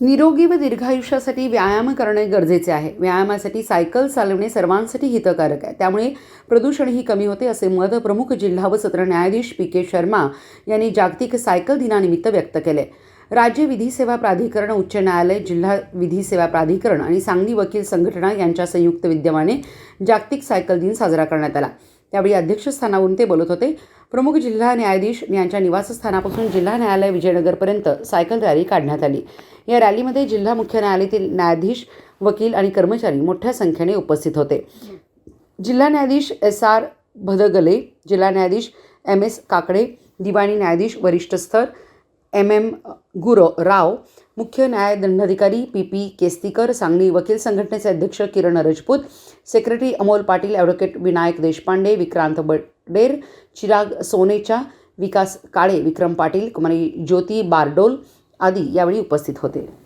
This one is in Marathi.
निरोगी व दीर्घायुष्यासाठी व्यायाम करणे गरजेचे आहे. व्यायामासाठी सायकल चालवणे सर्वांसाठी हितकारक आहे. त्यामुळे प्रदूषणही कमी होते, असे मत प्रमुख जिल्हा व सत्र न्यायाधीश पी.के. शर्मा यांनी जागतिक सायकल दिनानिमित्त व्यक्त केले. राज्य विधी सेवा प्राधिकरण, उच्च न्यायालय, जिल्हा विधी सेवा प्राधिकरण आणि सांगली वकील संघटना यांच्या संयुक्त विद्यमाने जागतिक सायकल दिन साजरा करण्यात आला. त्यावेळी अध्यक्षस्थानावरून ते बोलत होते. प्रमुख जिल्हा न्यायाधीश यांच्या निवासस्थानापासून जिल्हा न्यायालय विजयनगरपर्यंत सायकल रॅली काढण्यात आली. या रॅलीमध्ये जिल्हा मुख्य न्यायालयातील न्यायाधीश, वकील आणि कर्मचारी मोठ्या संख्येने उपस्थित होते. जिल्हा न्यायाधीश S.R. भदगले, जिल्हा न्यायाधीश M.S. काकडे, दिवाणी न्यायाधीश वरिष्ठ स्तर M.M. राव, मुख्य न्यायदंडाधिकारी P.P. केस्तीकर, सांगली वकील संघटनेचे अध्यक्ष किरण राजपूत, सेक्रेटरी अमोल पाटील, ॲडव्होकेट विनायक देशपांडे, विक्रांत बडेर, चिराग सोनेचा, विकास काळे, विक्रम पाटील, कुमारी ज्योती बारडोल आदी यावेळी उपस्थित होते.